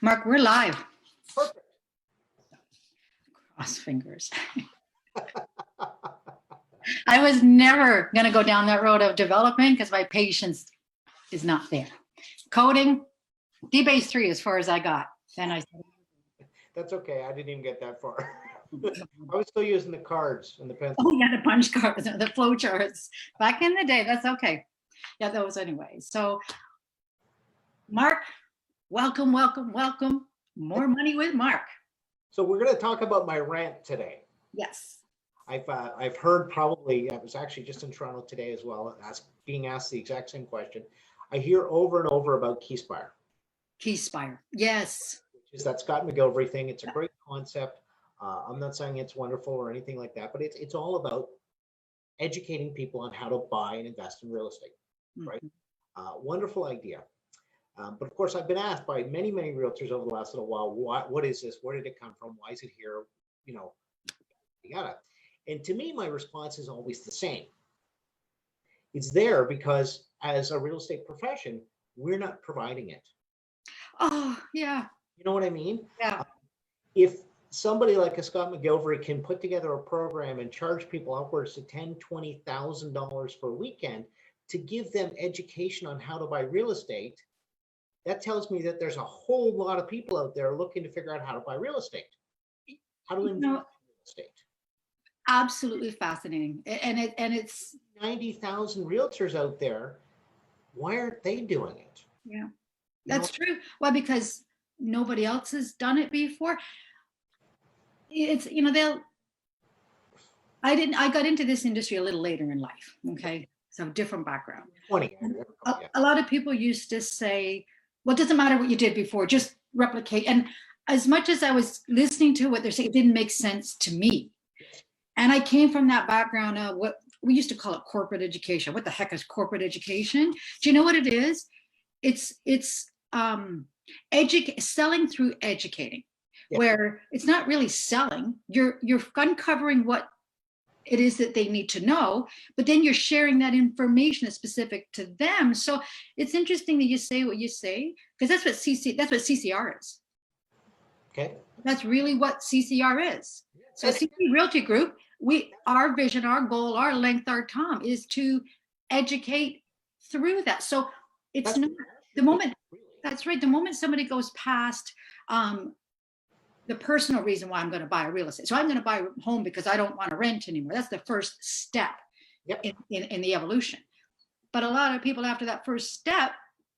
Mark, we're live. Perfect. Cross fingers. I was never going to go down that road of development because my patience is not there. Coding, DBase 3 as far as I got. Then I said, That's okay. I didn't even get that far. I was still using the cards and the pencil. oh yeah, the punch cards, the flow charts. Back in the day, that's okay. Yeah, those anyway. So, Mark, welcome, welcome, welcome. More money with Mark. So we're going to talk about my rant today. Yes. I've heard probably, I was actually just in Toronto today as well, being asked the exact same question. I hear over and over about Keyspire. Keyspire, yes. Which is that Scott McGilvery thing. It's a great concept. I'm not saying it's wonderful or anything like that, but it's all about educating people on how to buy and invest in real estate, right? Wonderful idea. But of course, I've been asked by many realtors over the last little while, what is this? Where did it come from? Why is it here? You know, yada. And to me, my response is always the same. It's there because as a real estate profession, we're not providing it. Oh, yeah. You know what I mean? Yeah. If somebody like a Scott McGilvery can put together a program and charge people upwards to $10,000, $20,000 per weekend to give them education on how to buy real estate, that tells me that there's a whole lot of people out there looking to figure out how to buy real estate, how to invest in real estate. Absolutely fascinating. And it's 90,000 realtors out there. Why aren't they doing it? Yeah, that's true. Well, because nobody else has done it before. It's, you know, I got into this industry a little later in life. Okay. So different background. 20. A lot of people used to say, well, it doesn't matter what you did before, just replicate. And as much as I was listening to what they're saying, it didn't make sense to me. And I came from that background of what we used to call it corporate education. What the heck is corporate education? Do you know what it is? It's selling through educating, where it's not really selling. You're uncovering what it is that they need to know, but then you're sharing that information that's specific to them. So it's interesting that you say what you say, because that's what CCR is. Okay. That's really what CCR is. So CC Realty Group, our vision, our goal, our length, our time is to educate through that. So it's not the moment. That's right. The moment somebody goes past the personal reason why I'm going to buy a real estate. So I'm going to buy a home because I don't want to rent anymore. That's the first step in the evolution. But a lot of people after that first step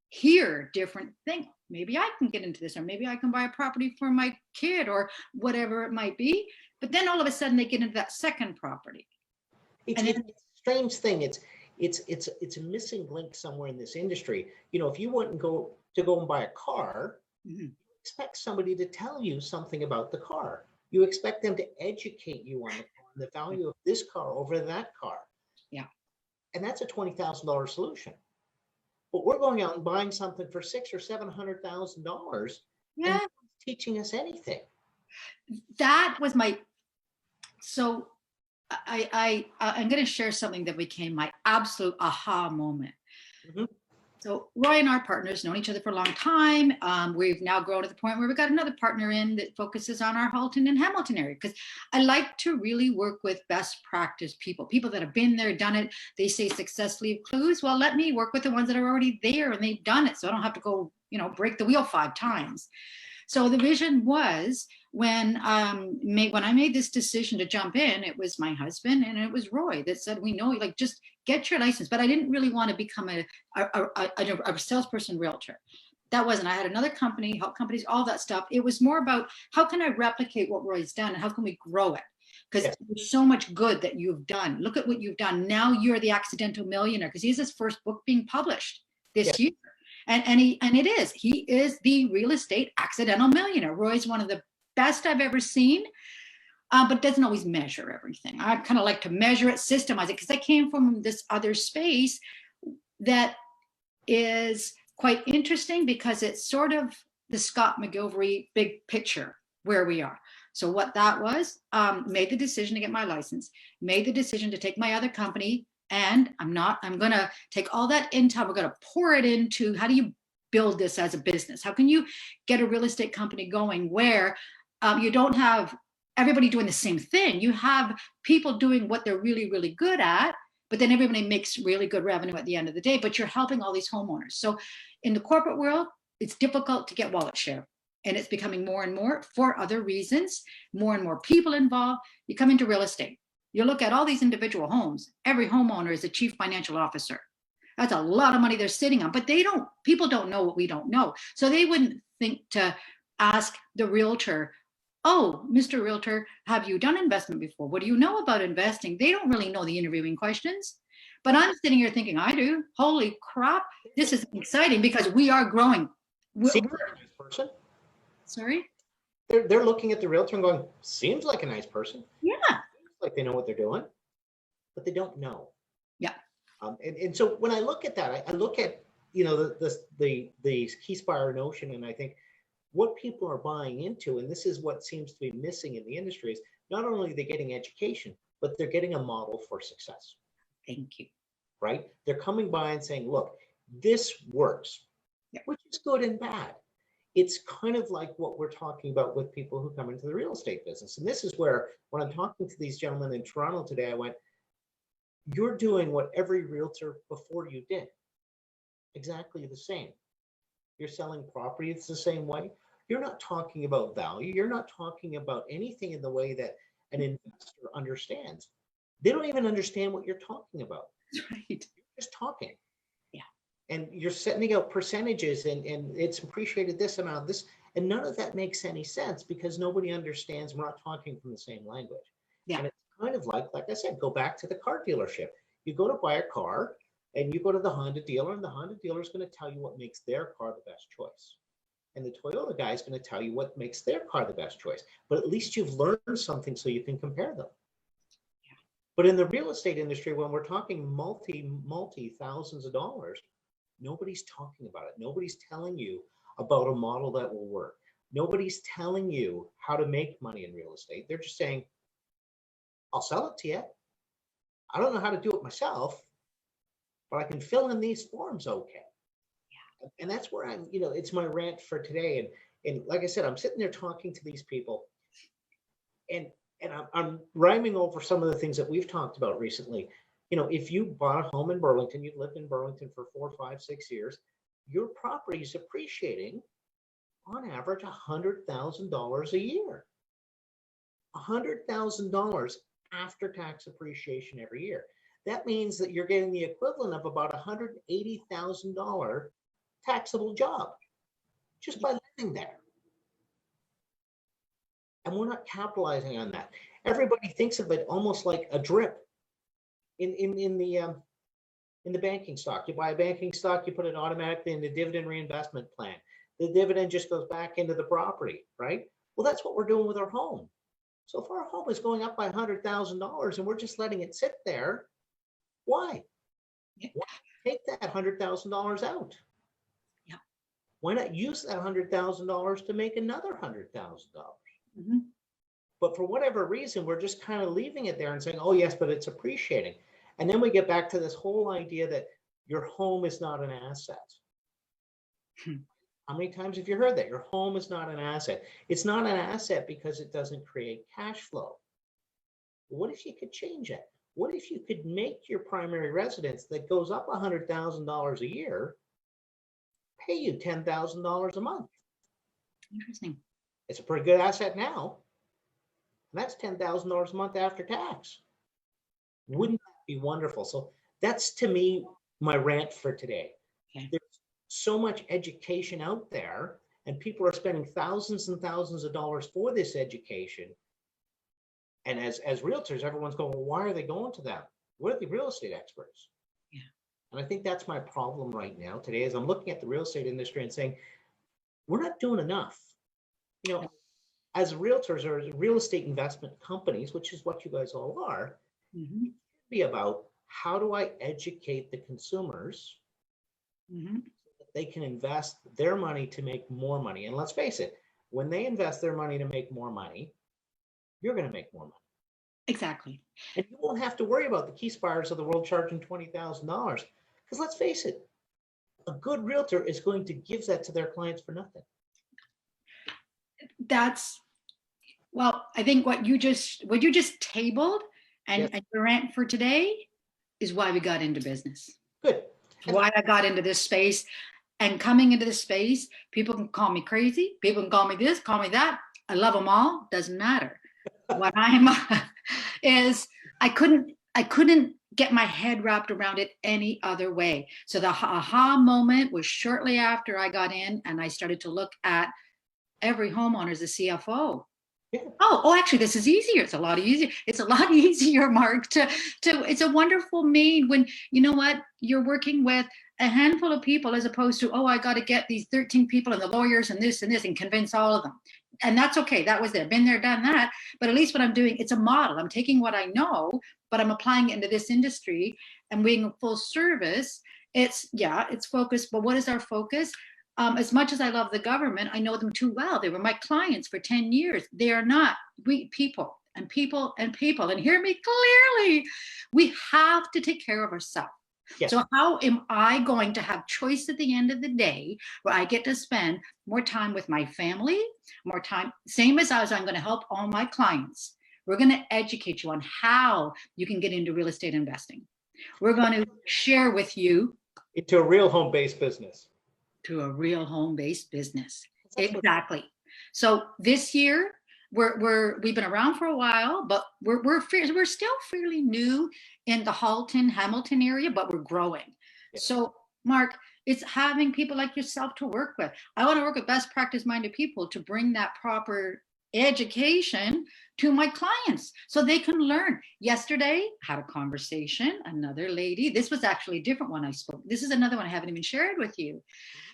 hear different things. Maybe I can get into this, or maybe I can buy a property for my kid, or whatever it might be. But then all of a sudden they get into that second property. It's a strange thing. It's a missing link somewhere in this industry. You know, if you want to go and buy a car, you expect somebody to tell you something about the car. You expect them to educate you on the value of this car over that car. Yeah. And that's a $20,000 solution. But we're going out and buying something for $600,000 or $700,000. Yeah. And no one's teaching us anything. That was so I'm going to share something that became my absolute aha moment. So Roy and our partners known each other for a long time. We've now grown to the point where we've got another partner in that focuses on our Halton and Hamilton area, because I like to really work with best practice people that have been there, done it. They say successfully clues. Well, let me work with the ones that are already there and they've done it, so I don't have to go, break the wheel 5 times. So the vision was when I made this decision to jump in, it was my husband and it was Roy that said, we know, just get your license. But I didn't really want to become a salesperson realtor. That wasn't, I had another company, help companies, all that stuff. It was more about how can I replicate what Roy's done and how can we grow it? Because there's so much good that you've done. Look at what you've done. Now you're the accidental millionaire, because he has his first book being published this year. And he is the real estate accidental millionaire. Roy's one of the best I've ever seen, but doesn't always measure everything. I kind of like to measure it, systemize it, because I came from this other space that is quite interesting, because it's sort of the Scott McGilvery big picture where we are. So what that was, made the decision to get my license, made the decision to take my other company, and I'm going to take all that intel, we're going to pour it into how do you build this as a business? How can you get a real estate company going where you don't have everybody doing the same thing? You have people doing what they're really, really good at, but then everybody makes really good revenue at the end of the day, but you're helping all these homeowners. So in the corporate world, it's difficult to get wallet share. And it's becoming more and more for other reasons, more and more people involved. You come into real estate, you look at all these individual homes, every homeowner is a chief financial officer. That's a lot of money they're sitting on, but people don't know what we don't know. So they wouldn't think to ask the realtor, oh, Mr. Realtor, have you done investment before? What do you know about investing? They don't really know the interviewing questions. But I'm sitting here thinking, I do. Holy crap, this is exciting because we are growing. Seems like a nice person. Sorry? They're looking at the realtor and going, seems like a nice person. Yeah. Seems like they know what they're doing, but they don't know. Yeah. And so when I look at that, I look at, the Keyspire notion, and I think what people are buying into, and this is what seems to be missing in the industry, is not only are they getting education, but they're getting a model for success. Thank you. Right? They're coming by and saying, look, this works, which is good and bad. It's kind of like what we're talking about with people who come into the real estate business. And this is where, when I'm talking to these gentlemen in Toronto today, I went, you're doing what every realtor before you did. Exactly the same. You're selling property, it's the same way. You're not talking about value. You're not talking about anything in the way that an investor understands. They don't even understand what you're talking about. That's right. You're just talking. Yeah. And you're sending out percentages and it's appreciated this amount, this, and none of that makes any sense because nobody understands. We're not talking from the same language. Yeah. And it's kind of like I said, go back to the car dealership. You go to buy a car and you go to the Honda dealer, and the Honda dealer is going to tell you what makes their car the best choice. And the Toyota guy is going to tell you what makes their car the best choice. But at least you've learned something so you can compare them. Yeah. But in the real estate industry, when we're talking multi thousands of dollars, nobody's talking about it. Nobody's telling you about a model that will work. Nobody's telling you how to make money in real estate. They're just saying, I'll sell it to you. I don't know how to do it myself, but I can fill in these forms okay. Yeah. And that's where I'm, it's my rant for today. And like I said, I'm sitting there talking to these people and I'm rhyming over some of the things that we've talked about recently. If you bought a home in Burlington, you've lived in Burlington for 4, 5, 6 years, your property is appreciating on average $100,000 a year. $100,000 after tax appreciation every year. That means that you're getting the equivalent of about $180,000 taxable job just by living there. And we're not capitalizing on that. Everybody thinks of it almost like a drip in the banking stock. You buy a banking stock, you put it automatically in the dividend reinvestment plan. The dividend just goes back into the property, right? Well, that's what we're doing with our home. So if our home is going up by $100,000 and we're just letting it sit there, why? Why take that $100,000 out? Yeah. Why not use that $100,000 to make another $100,000? Mm-hmm. But for whatever reason, we're just kind of leaving it there and saying, oh, yes, but it's appreciating. And then we get back to this whole idea that your home is not an asset. How many times have you heard that? Your home is not an asset. It's not an asset because it doesn't create cash flow. What if you could change it? What if you could make your primary residence that goes up $100,000 a year pay you $10,000 a month? Interesting. It's a pretty good asset now. And that's $10,000 a month after tax. Wouldn't that be wonderful? So that's, to me, my rant for today. Okay. There's so much education out there, and people are spending thousands and thousands of dollars for this education. And as realtors, everyone's going, well, why are they going to them? We're the real estate experts. Yeah. And I think that's my problem right now today, is I'm looking at the real estate industry and saying, we're not doing enough. As realtors or as real estate investment companies, which is what you guys all are, Mm-hmm. it should be about how do I educate the consumers Mm-hmm. so that they can invest their money to make more money. And let's face it, when they invest their money to make more money, you're going to make more money. Exactly. And you won't have to worry about the Keyspires of the world charging $20,000. Because let's face it, a good realtor is going to give that to their clients for nothing. That's, well, I think what you just tabled and, Yes. and your rant for today is why we got into business. Good. Why I got into this space. And coming into this space, people can call me crazy. People can call me this, call me that. I love them all. Doesn't matter. What I'm is I couldn't get my head wrapped around it any other way. So the aha moment was shortly after I got in and I started to look at every homeowner as a CFO. Yeah. Oh, actually, this is easier. It's a lot easier. It's a lot easier, Mark, it's a wonderful mean when, you know what, you're working with a handful of people as opposed to, oh, I got to get these 13 people and the lawyers and this and convince all of them. And that's okay. That was there. Been there, done that. But at least what I'm doing, it's a model. I'm taking what I know, but I'm applying it into this industry and being full service. It's focused. But what is our focus? As much as I love the government, I know them too well. They were my clients for 10 years. They are not. We people. And hear me clearly. We have to take care of ourselves. Yes. So how am I going to have choice at the end of the day where I get to spend more time with my family, more time, same as I'm going to help all my clients. We're going to educate you on how you can get into real estate investing. We're going to share with you into a real home-based business. To a real home-based business. Exactly. So this year, we've been around for a while, but we're still fairly new in the Hamilton area, but we're growing. Yeah. So Mark, it's having people like yourself to work with. I want to work with best practice minded people to bring that proper education to my clients so they can learn. Yesterday, had a conversation, another lady, this was actually a different one I spoke. This is another one I haven't even shared with you.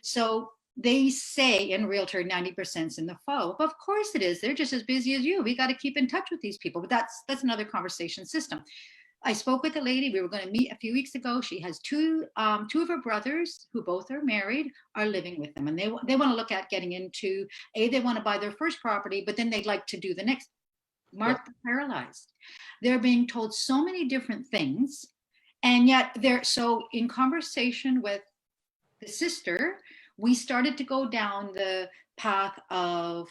So they say in realtor 90% in the follow. Of course it is. They're just as busy as you. We got to keep in touch with these people, but that's another conversation system. I spoke with a lady. We were going to meet a few weeks ago. She has two of her brothers who both are married, are living with them, and they want to look at getting into they want to buy their first property, but then they'd like to do the next. Mark, yeah. Paralyzed. They're being told so many different things, and yet they're so in conversation with the sister. We started to go down the path of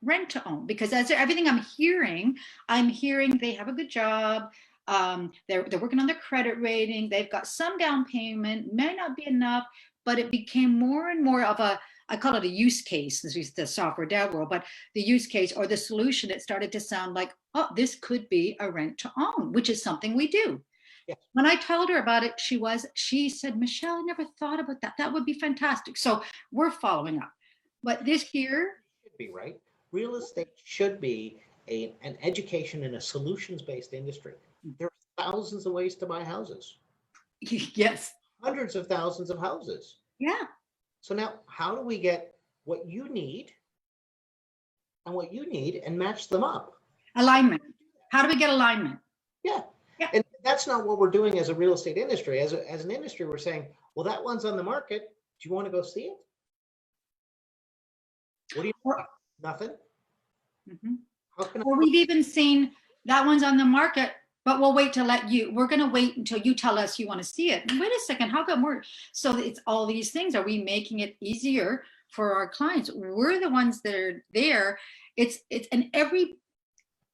rent to own, because as everything I'm hearing they have a good job. They're working on their credit rating. They've got some down payment, may not be enough, but it became more and more of I call it a use case. This is the software dev world, but the use case or the solution, it started to sound like, oh, this could be a rent to own, which is something we do. Yeah. When I told her about it, she said, Michelle, I never thought about that. That would be fantastic. So we're following up. But this year should be right. Real estate should be an education in a solutions-based industry. There are thousands of ways to buy houses. Yes. Hundreds of thousands of houses. Yeah. So now how do we get what you need and match them up? Alignment. How do we get alignment? Yeah. Yeah. And that's not what we're doing as a real estate industry. As an industry, we're saying, well, that one's on the market. Do you want to go see it? What do you want? Nothing. Mm-hmm. Well, we've even seen that one's on the market, but we'll wait to we're going to wait until you tell us you want to see it. Wait a second, how come so it's all these things. Are we making it easier for our clients? We're the ones that are there. It's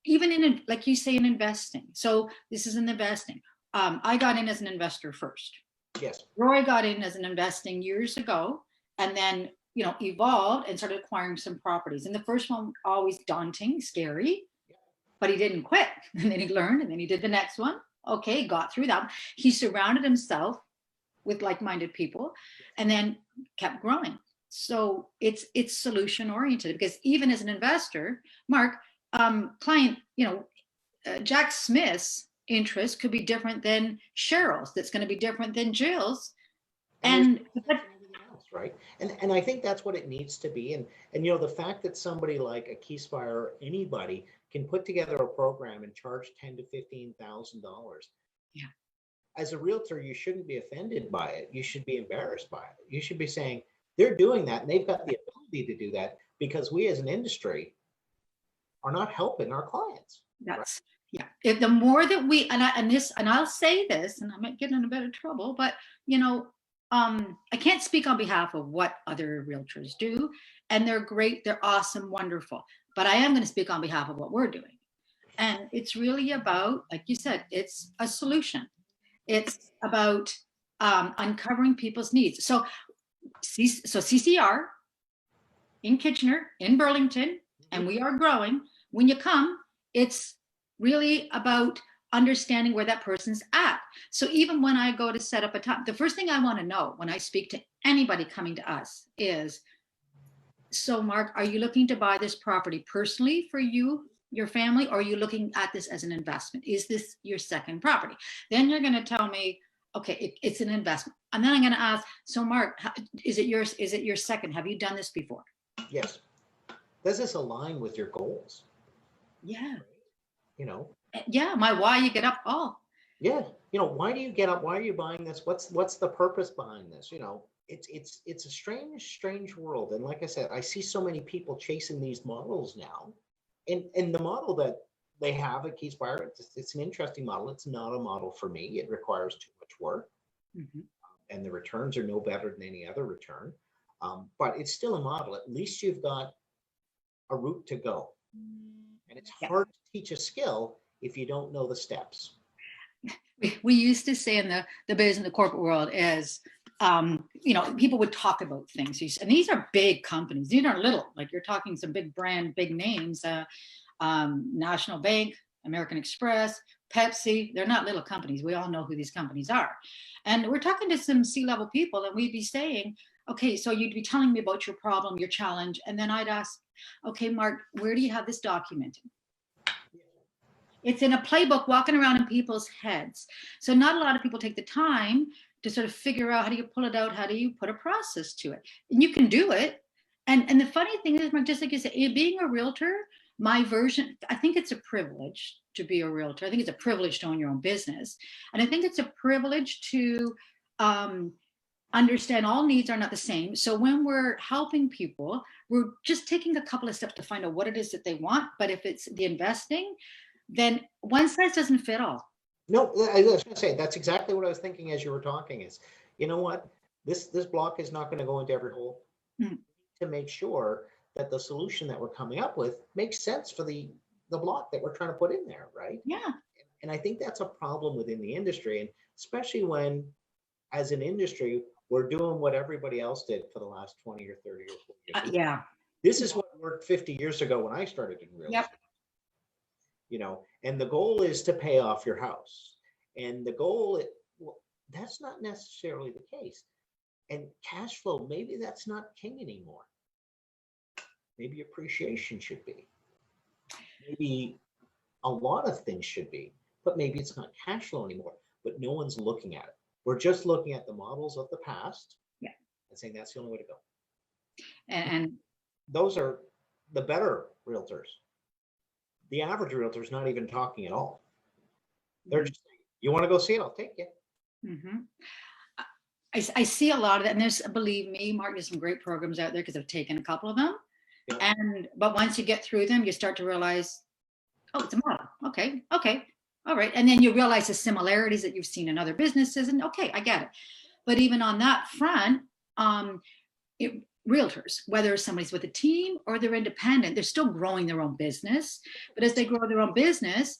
even in, like you say, in investing. So this is in investing. I got in as an investor first. Yes. Roy got in as an investing years ago, and then evolved and started acquiring some properties. And the first one, always daunting, scary, but he didn't quit. And then he learned, and then he did the next one. Okay, got through that. He surrounded himself with like-minded people, and then kept growing. So it's solution oriented, because even as an investor, Mark, client, Jack Smith's interest could be different than Cheryl's. That's going to be different than Jill's. Right. And I think that's what it needs to be. And the fact that somebody like a Keyspire or anybody can put together a program and charge $10,000 to $15,000. Yeah. As a realtor, you shouldn't be offended by it. You should be embarrassed by it. You should be saying they're doing that and they've got the ability to do that, because we as an industry are not helping our clients. That's right? Yeah. If the more that we, and I'll say this, and I might get in a bit of trouble, but I can't speak on behalf of what other realtors do, and they're great, they're awesome, wonderful. But I am going to speak on behalf of what we're doing. And it's really about, like you said, it's a solution. It's about uncovering people's needs. So CCR in Kitchener, in Burlington, and we are growing. When you come, it's really about understanding where that person's at. So even when I go to set up a time, the first thing I want to know when I speak to anybody coming to us is, so Mark, are you looking to buy this property personally for you, your family, or are you looking at this as an investment? Is this your second property? Then you're going to tell me, okay, it's an investment. And then I'm going to ask, so Mark, is it yours? Is it your second? Have you done this before? Yes. Does this align with your goals? Yeah. You know? Yeah. My why you get up. Oh. Yeah. You know, why do you get up? Why are you buying this? What's the purpose behind this? You know, it's a strange world. And like I said, I see so many people chasing these models now. And the model that they have at Keyspire, it's an interesting model. It's not a model for me. It requires too much work. Mm-hmm. And the returns are no better than any other return. But it's still a model. At least you've got a route to go. And it's hard to teach a skill if you don't know the steps. We used to say in the business, in the corporate world is, you know, people would talk about things. And these are big companies. These aren't little. Like you're talking some big brand, big names. National Bank, American Express, Pepsi. They're not little companies. We all know who these companies are. And we're talking to some C-level people, and we'd be saying, okay, so you'd be telling me about your problem, your challenge. And then I'd ask, okay, Mark, where do you have this documented? It's in a playbook walking around in people's heads. So not a lot of people take the time to sort of figure out, how do you pull it out? How do you put a process to it? And you can do it. And the funny thing is, Mark, just like you said, being a realtor, my version, I think it's a privilege to be a realtor. I think it's a privilege to own your own business. And I think it's a privilege to understand all needs are not the same. So when we're helping people, we're just taking a couple of steps to find out what it is that they want. But if it's the investing, then one size doesn't fit all. No, I was going to say, that's exactly what I was thinking as you were talking is, you know what, this block is not going to go into every hole. To make sure that the solution that we're coming up with makes sense for the block that we're trying to put in there, right? Yeah. And I think that's a problem within the industry, and especially when, as an industry, we're doing what everybody else did for the last 20 or 30 or 40 years. Yeah. This is what worked 50 years ago when I started in real estate. You know, and the goal is to pay off your house. And the goal, well, that's not necessarily the case. And cash flow, maybe that's not king anymore. Maybe appreciation should be. Maybe a lot of things should be, but maybe it's not cash flow anymore. But no one's looking at it. We're just looking at the models of the past, and saying that's the only way to go. And those are the better realtors. The average realtor is not even talking at all. They're just saying, you want to go see it? I'll take you. Mm-hmm. I see a lot of that. And there's, believe me, Mark, there's some great programs out there because I've taken a couple of them. Yeah. But once you get through them, you start to realize, oh, it's a model. Okay. All right. And then you realize the similarities that you've seen in other businesses. And okay, I get it. But even on that front, realtors, whether somebody's with a team or they're independent, they're still growing their own business. But as they grow their own business,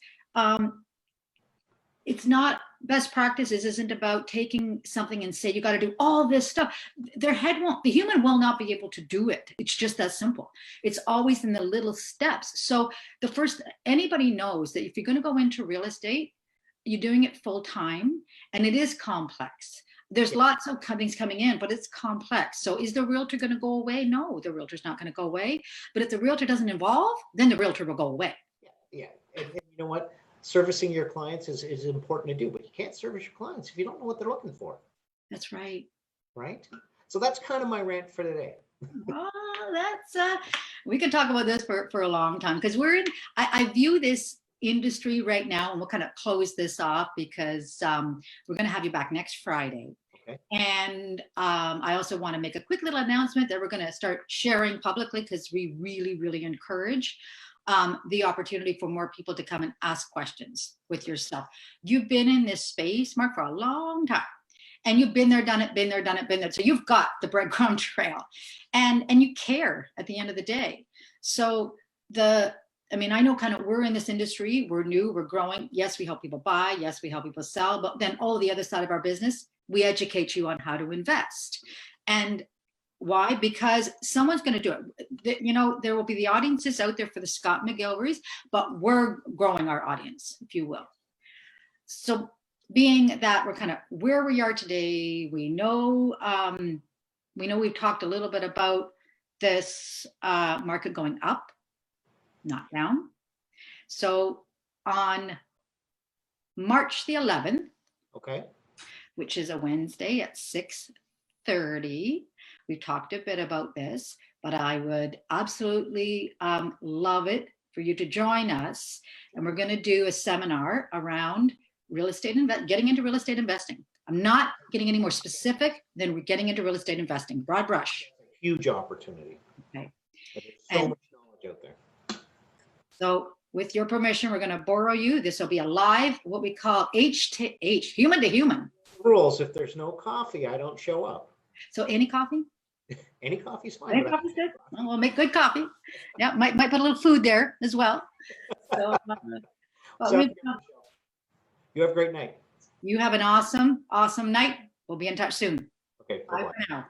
it's not, best practices isn't about taking something and say, you got to do all this stuff. The human will not be able to do it. It's just that simple. It's always in the little steps. So anybody knows that if you're going to go into real estate, you're doing it full time, and it is complex. There's lots of things coming in, but it's complex. So is the realtor going to go away? No, the realtor's not going to go away. But if the realtor doesn't evolve, then the realtor will go away. Yeah. And you know what? Servicing your clients is important to do, but you can't service your clients if you don't know what they're looking for. That's right. Right? So that's kind of my rant for today. We could talk about this for a long time, because I view this industry right now, and we'll kind of close this off because we're going to have you back next Friday. Okay. And I also want to make a quick little announcement that we're going to start sharing publicly, because we really, really encourage the opportunity for more people to come and ask questions with yourself. You've been in this space, Mark, for a long time. and you've been there, done it, been there, done it, been there. So you've got the breadcrumb trail, and you care at the end of the day. So I mean, I know kind of we're in this industry, we're new, we're growing. Yes, we help people buy. Yes, we help people sell. But then all the other side of our business, we educate you on how to invest. And why? Because someone's going to do it. You know, there will be the audiences out there for the Scott McGilverys, but we're growing our audience, if you will. So being that we're kind of where we are today, we know we've talked a little bit about this market going up, not down. So on March the 11th, okay, which is a Wednesday at 6:30, we've talked a bit about this, but I would absolutely love it for you to join us. And we're going to do a seminar around real estate getting into real estate investing. I'm not getting any more specific than we're getting into real estate investing. Broad brush. Huge opportunity. Okay. There's so much knowledge out there. So with your permission, we're going to borrow you. This will be a live, what we call H to H, human to human. Rules: if there's no coffee, I don't show up. So any coffee? Any coffee's fine. Any coffee's good. Well, we'll make good coffee. Yeah, might put a little food there as well. So, you have a great night. You have an awesome night. We'll be in touch soon. Okay. Bye for now.